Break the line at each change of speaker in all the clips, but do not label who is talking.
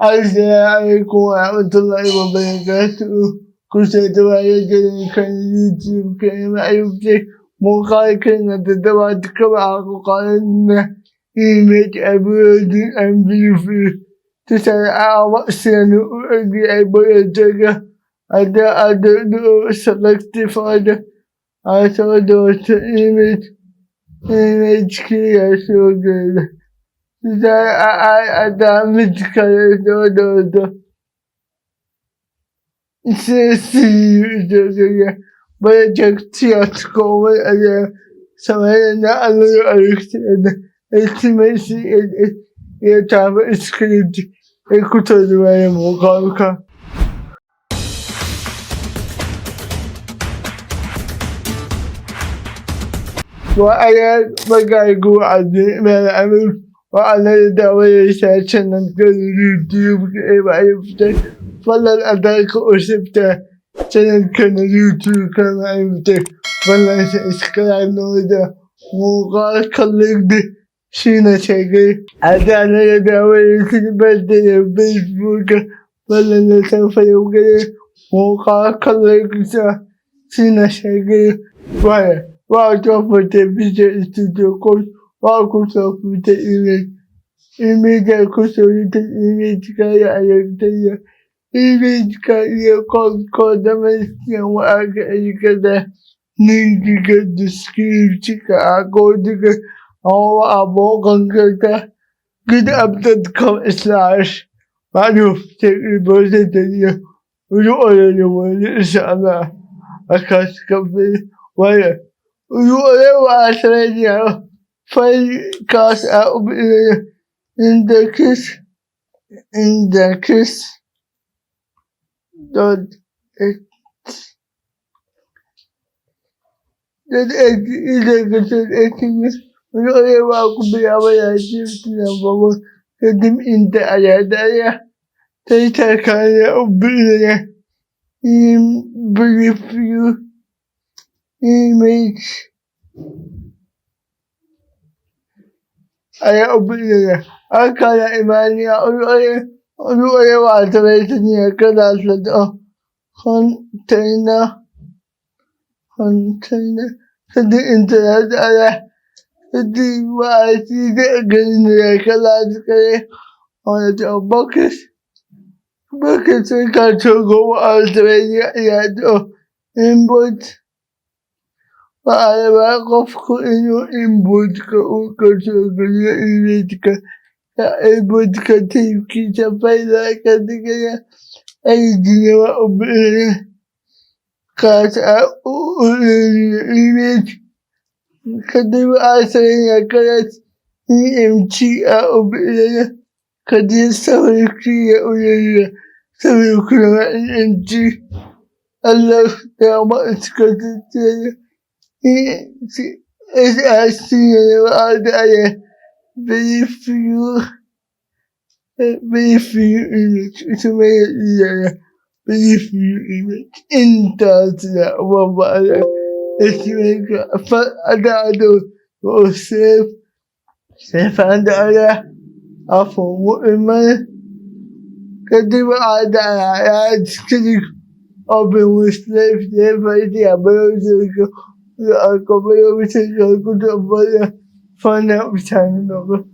السلام عليكم ورحمة الله وبركاته. كنت أتواجد كان يوتيوب كلمة يوتيوب مقال كلمة تتواتك معه قال إن إيميج أبيض أمبيفي تسأل أعوى سنة أجي أبيض أدو select فايدة أتودو إيميج كي أسوغل أدامج كالدو سيسي بجكتيات قوي أنا سوينا أنا أركتنا التمسي يتابع سكريبت الكتب ويا مقالك وأنا بقايقو عدي من العمل وأنا دعوة ساشنا نقول اليوتيوب كيف عرفت فلا أدرك أسبته سنة كان اليوتيوب كان عرفت فلا سأسكرايب نودا مقال كالليك شينا شاكي أدانا دعوة سنبدأ فيسبوك فلا نسوف يوكي مقال كالليك شينا شاكي وأعطوا تلفزيون استوديو كل وأعطوا إيميل كسورة إيميل كايا أيكتيا إيميل كايا كود مستيا وأكيكا نيجي ديسكريبتك أقولك أو أبوكا كذا كده أبتدكم إسلاش معروف تقريبا تدري ولو إن شاء الله أكاسكم في ويا ولو أسرع فالكاس أو index dot index ولو أقوم بعمل شيء قدم أنت على داية تتكلم أبدا بريفيو image أنا أبدا أكاد إيماني أولي وعتبتني كذا لدى خنتينا تدي إنترنت على تدي وعتي قلنا كذا كذا أنا تبكس كاتوغو وعتبتني يادو إنبوت وأنا وقفك إنه إنبوت كاتوغو إليتك إنبوت كاتيكي تفايلا كاتيكي أيدي وأبدا كات إليت كاتب أسرع كات إمتي أبدا كاتب سويكي أولي سويكي إمتي الله يوم أسكتت I see you very few image to make very few image in that one if you make a or safe and other of women can do I still open with slave never the ability أقبل بشكل كتب فأنا بشان نقول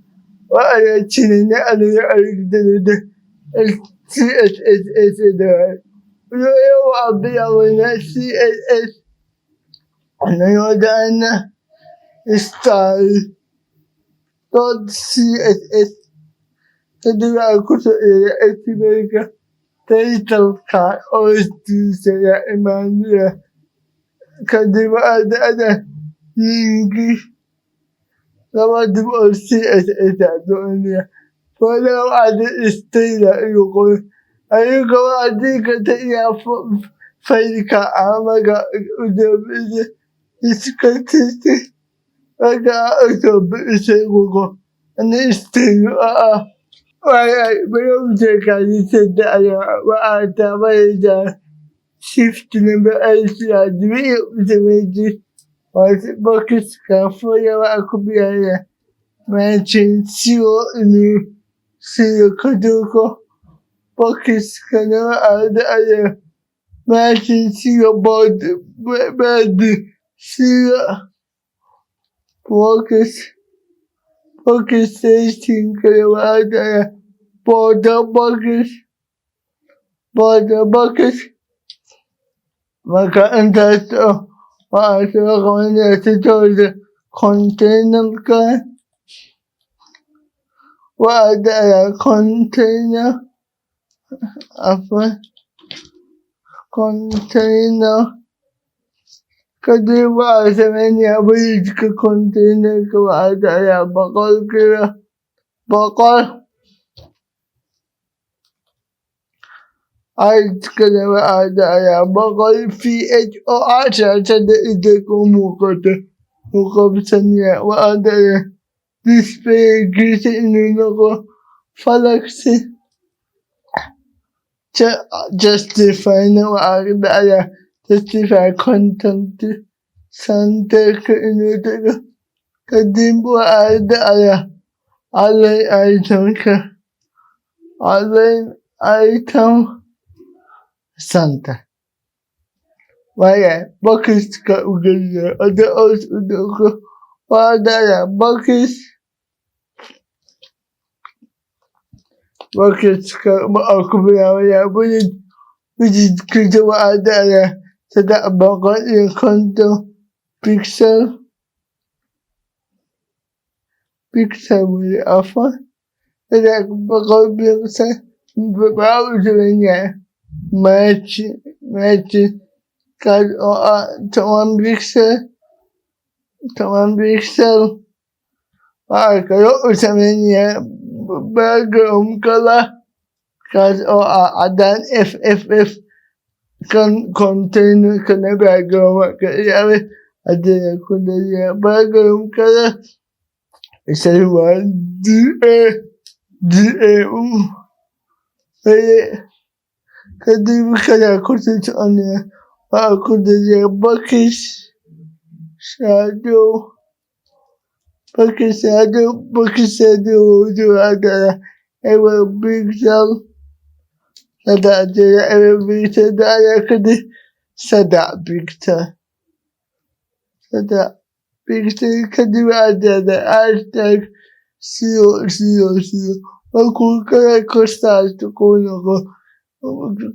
وأنا تشيني أنا أقدر CSS ده ولو أبي أونا CSS أنا يودا أنا style dot CSS تدري أكتب أكتبك title card أو استيسا إيمانيا كدب أنا ينجي لما تبقى CSS الدنيا ولو عاد استيلا يقول أيوة عاديك تيا فايك عمك قدام إسكتت أنا أكتب إسمه أنا استيلا بيوم تكالي تدعي وأعتبر shift number 8 admit the was buckets for aku biaya matching sio ini sio kaduko bakış kanı adaya merkezi body sila bakış seçin kanı adaya borda bakış makaranta to wato kamar ta tauda container ka wa'ada container container kadai ba a zamani abin cika container ka wa'ada ya bakal kira bakal ai cika da wa'ada ya bakal PHOR ta da ita ko mukabbasaniya wa'ada ya display gisa inuna ko falaksi justify na wa'ada ya justify content center ka inuta ka kadin wa'ada ya alay item ka alay item center waya bakis ka ugaliya ada ko wa'ada ya bakis ka ma'akubaya ya bujit kita wa'ada ya sada bakal ya konto pixel wala apa sada bakal pixel baru sebenarnya match kad teman pixel kalau sebenarnya background color kad ada FFF kan container kana background ka yawe ada kuda ya background color isalwa DAU kadi kaya kuda anya kuda ya bakish shadow ada ever pixel sada ada ever pixel ada kadi sada pixel kadi ada hashtag 000 aku kaya costa to kono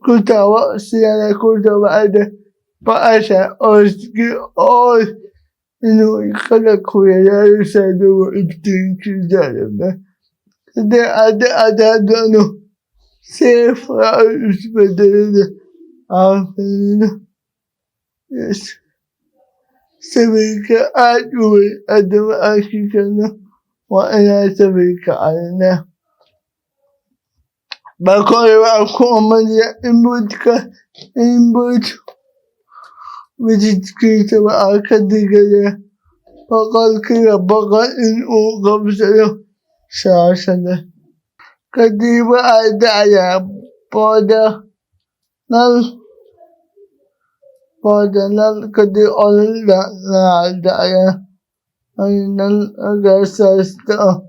kutawa siya kutawa ada paasa all ino kada kuya sa do ibtin kizalama kada ada dono safe usbedele afina yes sabika adwe adwa akikana wa ana sabika alna bakore wa komanya input وتذكير وأكدك فقال كلا بقى إن أقبسنا شاشنا كديبا أدعيا بودا نال كدي أولا أدعيا أين الأغساستا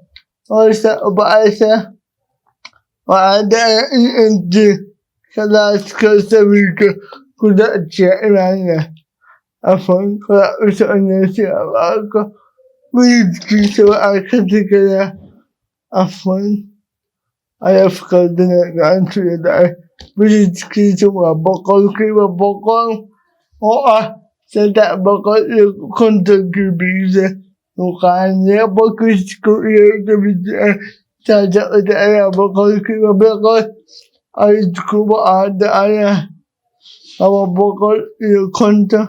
أرسا بأسا وأدعيا إن أنت خلاص كسبيك كدا جائرانا أفن قرأت أنسي أباك ويذكي سواء كذا أفن أيفقدنا عن سيداء ويذكي سواء بقل كيف بقل سدع بقل كنت كبيرة وقال يا بكش كوية كبيرة تجد يا بقل كيف بقل أيذكو أدعيا أو بقول كنت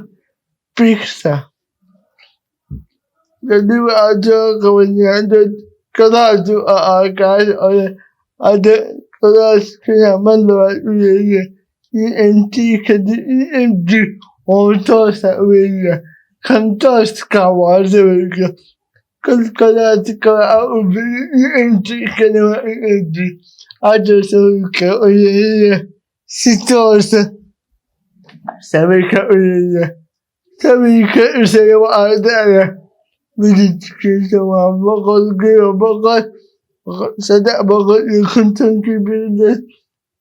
بيكسا jadi ada kebanyakan kelas tu akan ada kelas kenyaman lewat wilayah ENT kedi EMG untuk wilayah kantor kawan mereka kelas kalau ENT kenyaman EMG ada sebagai wilayah situasi sabika wilayah sabika saya ada بتذكر سواء بقل كيف بقل صدق بقل كنت كبيرة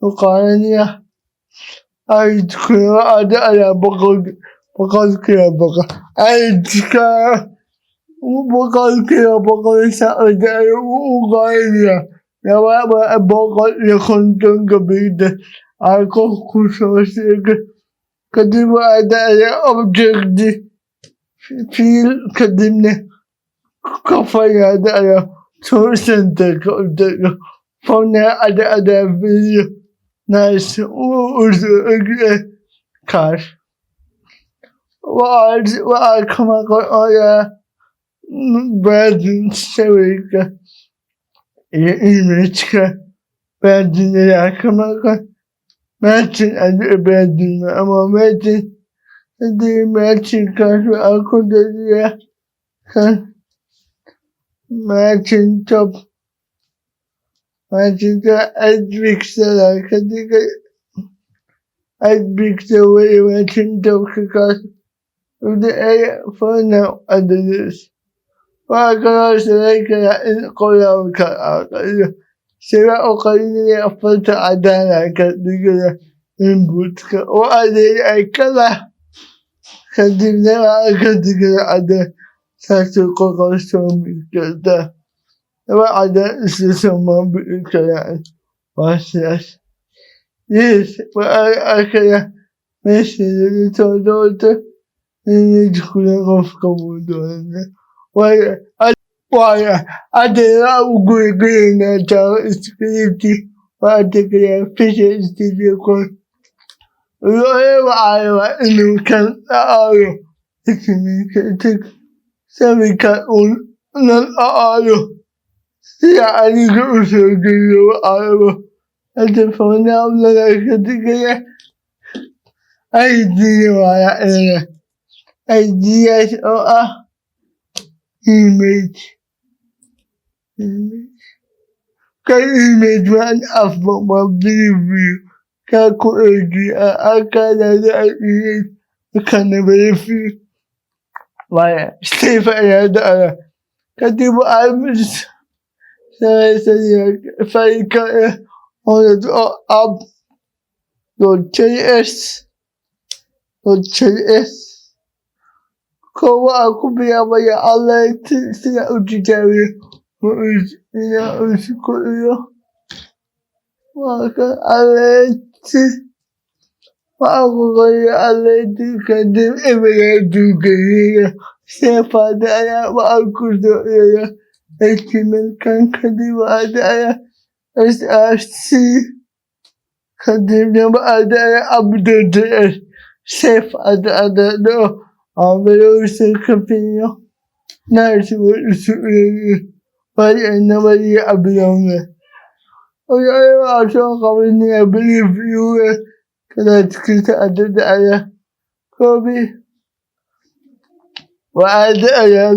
وقالني أذكر أنا بقول كده بقى أذكر وبقول كده بقول سأدعي وقالني لما بقول لكنتم قبيلة أكو خصوصي قديم أدعي أبجدي في قديمنا كفاية أدعي توسنتك أدعي فانا أدعي في ناس وأزعج كاش وكما قال بعد الشركة الإيميلك بعد كما قال ماتن بعد أما ماتن دي ماتن كاش وأكو دي كان ماتن توب ماتن أدرك سلاك دي أدرك سوي ماتن توب كاش ودي أي فانا أدرس وأقرأ سلاك إن قولك أقل سواء قليل أفضل عدالة كذلك إنبوتك وأدري أكلا كذلك كذلك عدالة تسوق قصهم كذا وعدالة سسما بالكلام واساس يس وأكلا مثل تودوت يدخل غفق مدونة وأنا أدرى أقولنا ترى إسكريبتي وأدرى فيش تليكون وأعلم إنه كان أعلم اسمي كتك سمي كان لن أعلم يعني كأسرقي وأعلم أتفنى لنا كتك أيدي وعلى إله أيدي أسأل image kan image man after my review kako egi akala da image kan review waya Stephen ya da katibu almis sai ka on up .js kowa aku biya baya Allah suna ujitare ina ushukuriyo waka Allah aku gaya Allah kadim emaya dugaya sefa da ya ba aku da ya ekimen kan kadim ada ya SRC kadim ya ba ada ya abdul sefa ada no عملوا سكبينه ناس والسؤال وأنا ولي أبيض ويا عشان قبلني أبلي فيوه كانت كنت أدد على كوبي وعاد على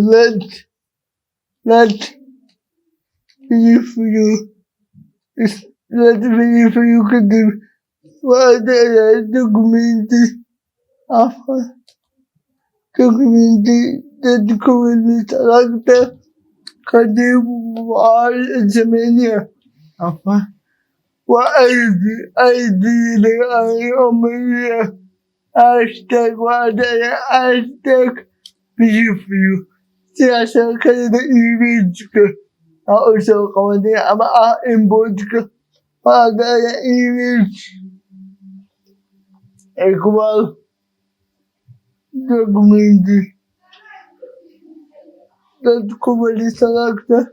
لات فيو لات فيو كدب وعاد على دوكمنتي عفوا دوكمنتي دوكمنتي تراكتر قديم وعلى الزمنية عفوا وأيدي لأمرية هاشتاج وعدايا هاشتاج بيفيو سياسة كده إيميجك أوصل قوانية أما إنبوتك وعدايا إيميج إكوال دوكمنتي دوكمنتي سلاكتا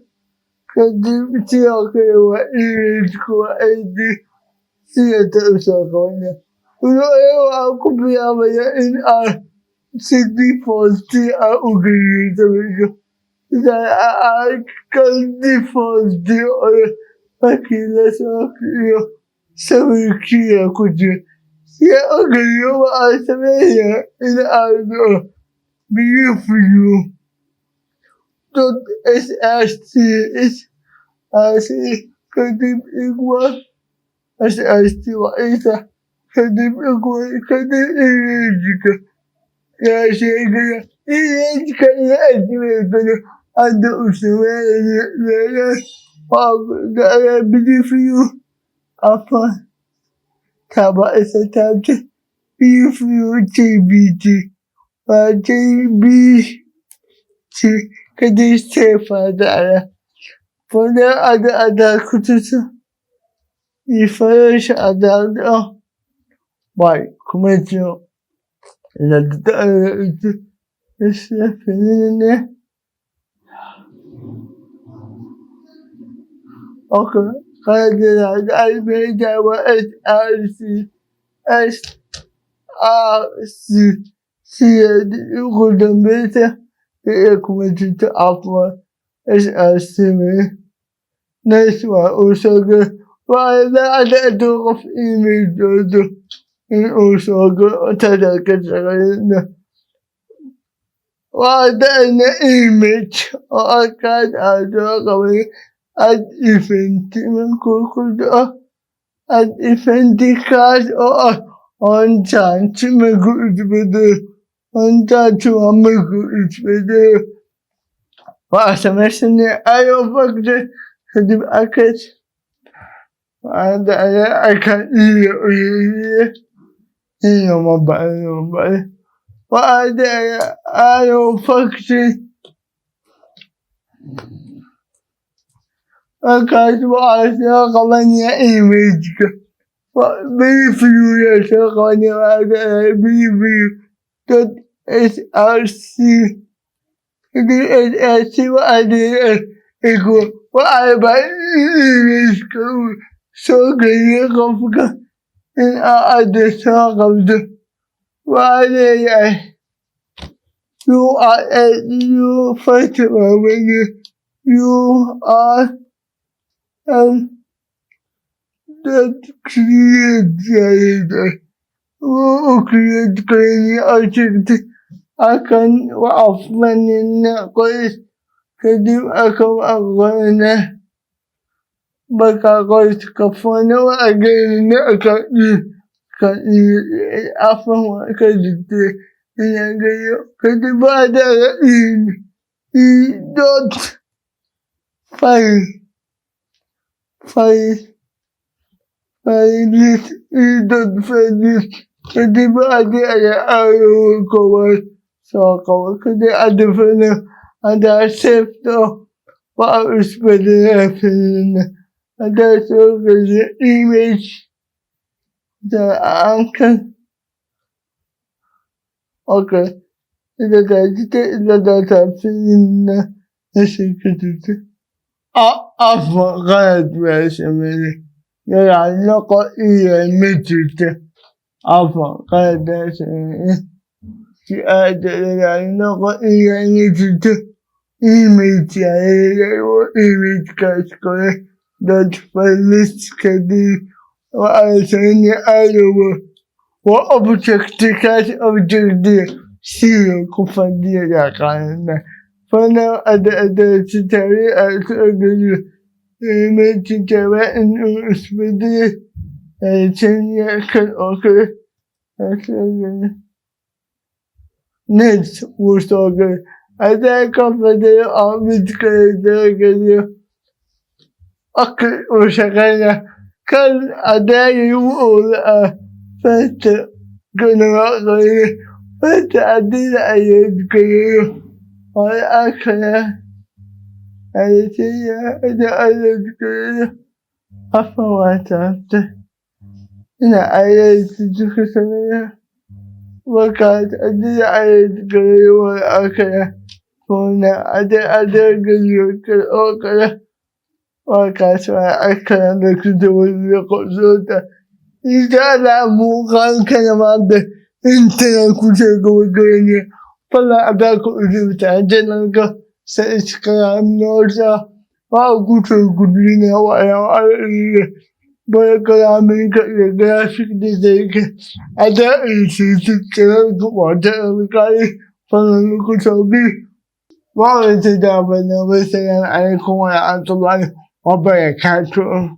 قديم سياكي وإيميجك وأيدي سياسة أوصل قوانية ولو أكو بيعمل إن سيدي فوزتي أوكي تبقى إذا كان ديفوزتي فكيلا ساكيو سويكيا كوجي يا أوكي يوم أسمعها إن أنا بيفيو دوت SRC كتب إقوى SRC وإيسا كتب إقوى كتب إيجيكا يا شيخ إيجيكا يا أجمل عند أسوأ لا بدي فيو عفوا تابع ستابته بيفيو تي بي تي وتي بي تي كدي سيفا دارا فلا أدا كتسا يفرش أدا باي كوميتيو لدى السفينة أوكي قد البيت وإس آر سي إس آر سي سيد قدام بيته يكمل عفوا إس آر سي نسوى أوسوغ وإذا أدوغ في إيميل دودو إن أوسوغ تدرك سغيرنا وأدأنا إيميل وأكاد أدوغ at event من كل at event card on chance مجهود بده on chance مجهود بده وأسمعني أيوة فقط كذب أكيد وهذا أنا أكيد يوم بعد وهذا أيوة فقط أكاد وأساقني إيميجك وبيفيو يساقني وهذا بيفيو دوت اس ار سي دي اس ار سي وأدي إيكو وأبا إيميجك سوقي قفك إن أعد ساقبت وهذا you fight when you are that created وكريت كريني أجد أكن وأفمن النقص كدب أكم أغنى بكا قلت كفونا وأجل أكد أفهم كدب كدب هذا دوت فايل إيداد فايل كدي بعدي أيوة كوار ساقوا كدي أدفنا أدا سيفتو وأسبلنا فينا أدا سوكي إيميج دا أنكن أوكي إذا دا فينا نسيكتت أفقد باسمه يعلق إلى متت أفقد باسمه يعلق إلى متت إيميت وإيميت كاسكوه دوت فلس كدي وأرسلني ألوه وأبجكت كاس أبجكت سيرو كفندي لقانا فأنا أدا تتابع أتأكد من تتابع إنه أسبدي تانية كان أوكي أتأكد نفس وصوغي أدا كفندي أعمد كده أكل وشغالة كان أدا يقول فات كنا غير فات أدينا أيد كده والأكل التي أدت كده أفواتت إن أيد تكسرها وكانت أدي أيد كده والأكل هنا أدي كده أكل وكانت أكل نكتب القصود إذا لا موقع كلمات أنت نكتب وكذا فلا أداك أجبت عجلك سأشكر النوزة وأقول كلنا وأنا بكلام منك يجافك ذلك أداء سيسكرك وأداءك فلا نكتب وأتدابنا والسلام عليكم ورحمة الله وبركاته.